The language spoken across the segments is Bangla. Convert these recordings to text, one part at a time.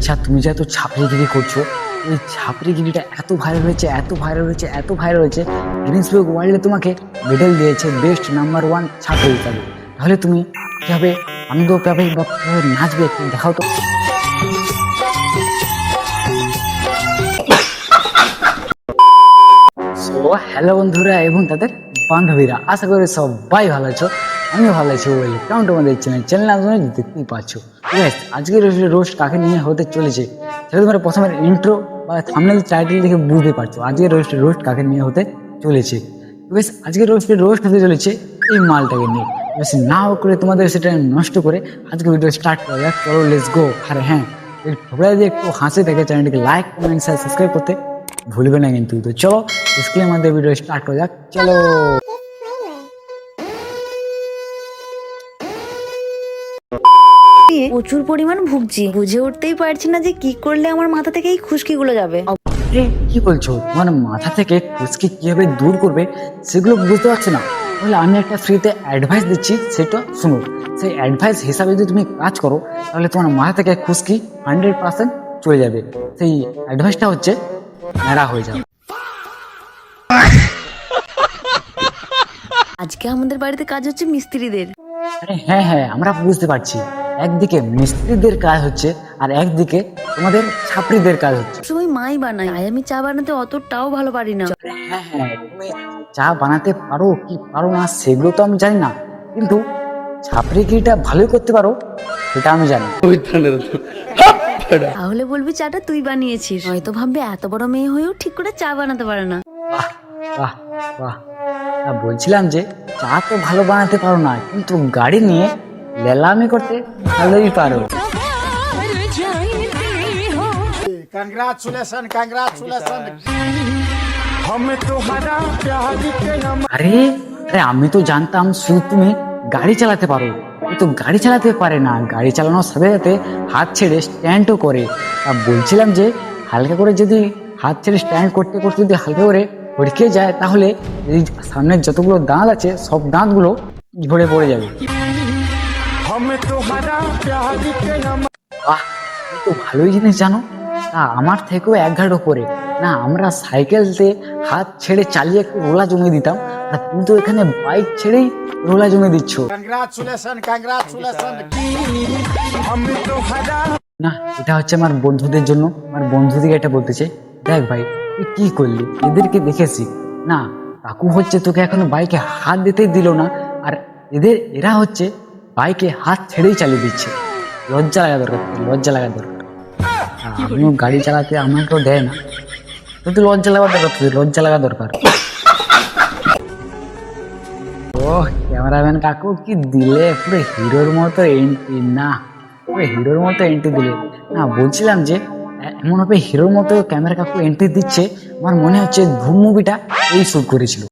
আচ্ছা, তুমি যে এত ছাপড়িগিরি করছো, এই ছাপড়িগিরিটা এত ভাইরাল হয়েছে, এত ভাইরাল হয়েছে, এত ভাইরাল হয়েছে, গিনেস বুক ওয়ার্ল্ডে তোমাকে মেডেল দিয়েছে বেস্ট নাম্বার 1 ছাপড়ি হিসাবে। তাহলে তুমি কিভাবে আনন্দ পাবে বা কিভাবে নাচবে একটু দেখাও তো। সো হ্যালো বন্ধুরা এবং তাদের বান্ধবীরা, আশা করি সবাই ভালো আছো, আমিও ভালো আছি। ওয়েলকাম টু আমাদের চ্যানেল আপনারা দেখতেই পাচ্ছ। আজকের রোস্ট কাকে নিয়ে হতে চলেছে সেটা তোমরা প্রথমে ইন্ট্রো বা থাম্বনেল টাইটেল দেখে বুঝতে পারছো আজকের রোস্ট কাকে নিয়ে হতে চলেছে। আজকের রোস্ট হতে চলেছে এই মালটাকে নিয়ে। না করে তোমাদের সেটা নষ্ট করে আজকে ভিডিও স্টার্ট করা যাক। চলো লেটস গো। আর হ্যাঁ, এই ঠোকরা দিয়ে একটু হাসি দেখে চ্যানেলটিকে লাইক কমেন্ট শেয়ার সাবস্ক্রাইব করতে ভুলবে না কিন্তু। তো চলো স্ক্রিনের মধ্যে ভিডিও স্টার্ট করা যাক। চলো। প্রচুর পরিমাণ ভুগছি, বুঝে উঠতেই পারছি না যে কি করলে আমার মাথা থেকে এই খুশকিগুলো যাবে। কি বলছো? তোমার মাথা থেকে খুশকি কিভাবে দূর করবে সেগুলো বুঝতে পারছি না। তাহলে আমি একটা ফ্রিতে অ্যাডভাইস দিচ্ছি, সেটা শুনো। সেই অ্যাডভাইস হিসাবে যদি তুমি কাজ করো তাহলে তোমার মাথা থেকে খুশকি 100% চলে যাবে। সেই অ্যাডভাইসটা হচ্ছে ন্যাড়া হয়ে যাবে। আজকে আমাদের বাড়িতে কাজ হচ্ছে মিস্ত্রিদের। আরে হ্যাঁ হ্যাঁ, আমরা বুঝতে পারছি। একদিকে মিস্ত্রিদের কাজ হচ্ছে আর একদিকে তোমাদের ছাত্রীদের কাজ হচ্ছে। সময় মাই বানায়, তাই আমি চা বানাতে অতটাও ভালো পারি না। হ্যাঁ হ্যাঁ, তুমি চা বানাতে পারো কি পারো না সেগুলো তো আমি জানি না, কিন্তু ছাপড়িগিরিটা ভালোই করতে পারো সেটা আমি জানি। তাহলে বলবি চাটা তুই বানিয়েছিস, হয়তো ভাববে এত বড় মেয়ে হয়েও ঠিক করে চা বানাতে পারে না। বাহ বাহ বাহ। বলছিলাম যে চা তো ভালো বানাতে পারো না, কিন্তু গাড়ি নিয়ে লেলামি করতে ভালোই পারো। আরে আরে, আমি তো জানতাম শুধু তুমি গাড়ি চালাতে পারো, কিন্তু গাড়ি চালাতে পারে না। গাড়ি চালানোর সাথে সাথে হাত ছেড়ে স্ট্যান্ডও করে। বলছিলাম যে হালকা করে যদি হাত ছেড়ে স্ট্যান্ড করতে করতে যদি হালকা করে হড়কে যায় তাহলে এই সামনের যতগুলো দাঁত আছে সব দাঁতগুলো ঝরে পড়ে যাবে। বাহ, তুমি তো ভালোই জিনিস জানো। তা আমার থেকেও এক ঘাট ওপরে না। আমরা সাইকেলতে হাত ছেড়ে চালিয়ে একটু রোলা জমিয়ে দিতাম, আর তুমি তো এখানে বাইক ছেড়েই রোলা জমিয়ে দিচ্ছ। না, এটা হচ্ছে আমার বন্ধুদের জন্য। আমার বন্ধুদিকে এটা বলতে চাই, দেখ ভাই তুই কি করলি, এদেরকে দেখেছি না। কাকু হচ্ছে তোকে এখনো বাইকে হাত দিতেই দিল না, আর এরা হচ্ছে বাইকে হাত ছেড়েই চালিয়ে দিচ্ছে। লজ্জা লাগা দরকার, লজ্জা লাগা দরকার। আমিও গাড়ি চালাতে আমাকেও দেয় না, কিন্তু লজ্জা লাগা দরকার, লজ্জা লাগা দরকার। ও ক্যামেরাম্যান কাকু কি দিলে, পুরো হিরোর মতো এন্ট্রি। না, পুরো হিরোর মতো এন্ট্রি দিলে না। বলছিলাম যে এমন ভাবে হিরোর মতো ক্যামেরা কাকু এন্ট্রি দিচ্ছে, আমার মনে হচ্ছে ধুম মুভিটা এই শুট করেছিল।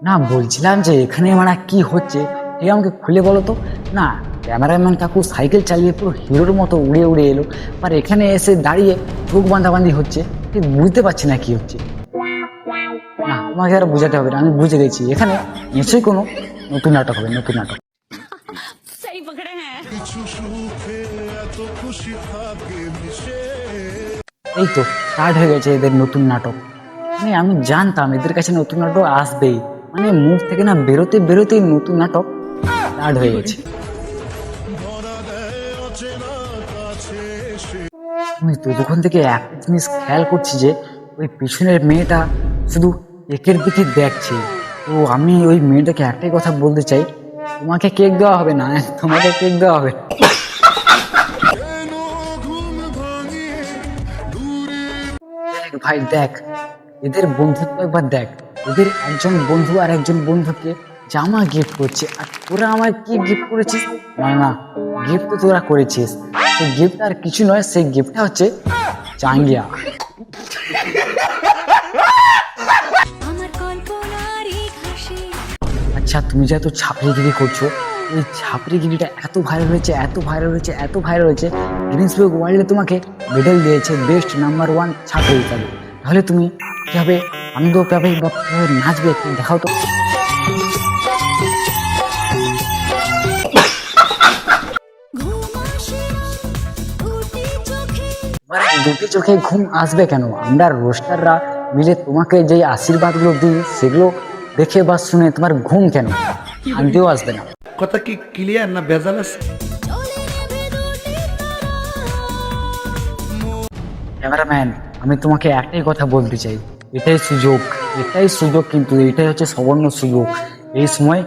না, বলছিলাম যে এখানে মানে কি হচ্ছে ঠিক আমাকে খুলে বলো তো। না, ক্যামেরাম্যান কাকু সাইকেল চালিয়ে পুরো হিরোর মতো উড়ে উড়ে এলো, আর এখানে এসে দাঁড়িয়ে চোখ বাঁধাবান্ধি হচ্ছে, ঠিক বুঝতে পারছি না কি হচ্ছে। না, তোমাকে আর বোঝাতে হবে না, আমি বুঝে গেছি। এখানে নিশ্চয়ই কোনো নতুন নাটক হবে, নতুন নাটক। এই তো স্টার্ট হয়ে গেছে এদের নতুন নাটক। মানে আমি জানতাম এদের কাছে নতুন নাটক আসবেই, মানে মুখ থেকে না বেরোতে বেরোতেই নতুন নাটক স্টার্ট হয়ে গেছে। আমি ততক্ষণ থেকে একটা জিনিস খেয়াল করছি যে ওই পিছনের মেয়েটা শুধু কেকের দিকে দেখছে। তো আমি ওই মেয়েটাকে একটাই কথা বলতে চাই, তোমাকে কেক দেওয়া হবে না, তোমাকে কেক দেওয়া হবে। দেখ ভাই দেখ, এদের বন্ধুত্ব একবার দেখ। এদের একজন বন্ধু আর একজন বন্ধুকে জামা গিফট করছে, আর তোরা আমায় কি গিফট করেছিস? না না, গিফট তো তোরা করেছিস। সেই গিফট আর কিছু নয়, সেই গিফটটা হচ্ছে চাঙ্গিয়া। আচ্ছা, তুমি যে এত ছাপড়িগিরি করছো, এই ছাপড়িগিরিটা এত ভাইরাল হয়েছে, এত ভাইরাল হয়েছে, এত ভাইরাল হয়েছে, গিনেস বুক ওয়ার্ল্ডে তোমাকে মেডেল দিয়েছে বেস্ট নাম্বার 1 ছাপড়ি হিসাবে। তাহলে তুমি কিভাবে আনন্দ পাবে বা কিভাবে নাচবে একটু দেখাও তো। এবারে দুটি চোখে ঘুম আসবে কেন? আমরা রোস্টাররা মিলে তোমাকে যে আশীর্বাদগুলো দিই সেগুলো দেখে বা শুনে তোমার ঘুম কেন আনতেও আসবে না? কথা কি ক্লিয়ার না ভেজাল আছে? ক্যামেরাম্যান, আমি তোমাকে একটাই কথা বলতে চাই, এটাই সুযোগ, এটাই সুযোগ, কিন্তু এটাই হচ্ছে সুবর্ণ সুযোগ। এই সময়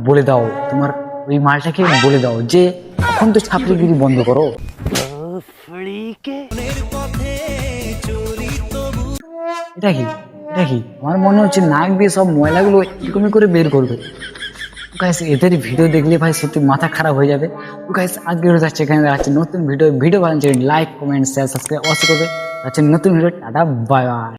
বলে দাও, তোমার ওই মালটাকে বলে দাও যে এখন তো ছাত্রগিরি বন্ধ করো। এটা কি, এটা কি? আমার মনে হচ্ছে নাক দিয়ে সব ময়লাগুলো এরকমই করে বের করবে। গাইস এদের ভিডিও দেখলে ভাই সত্যি মাথা খারাপ হয়ে যাবে। তো গাইস আজকে যাচ্ছে এখানে দেখাচ্ছে নতুন ভিডিও ভালো লাগলে লাইক কমেন্ট শেয়ার সাবস্ক্রাইব অবশ্যই করবে। নতুন ভিডিও, টাটা বাই বাই।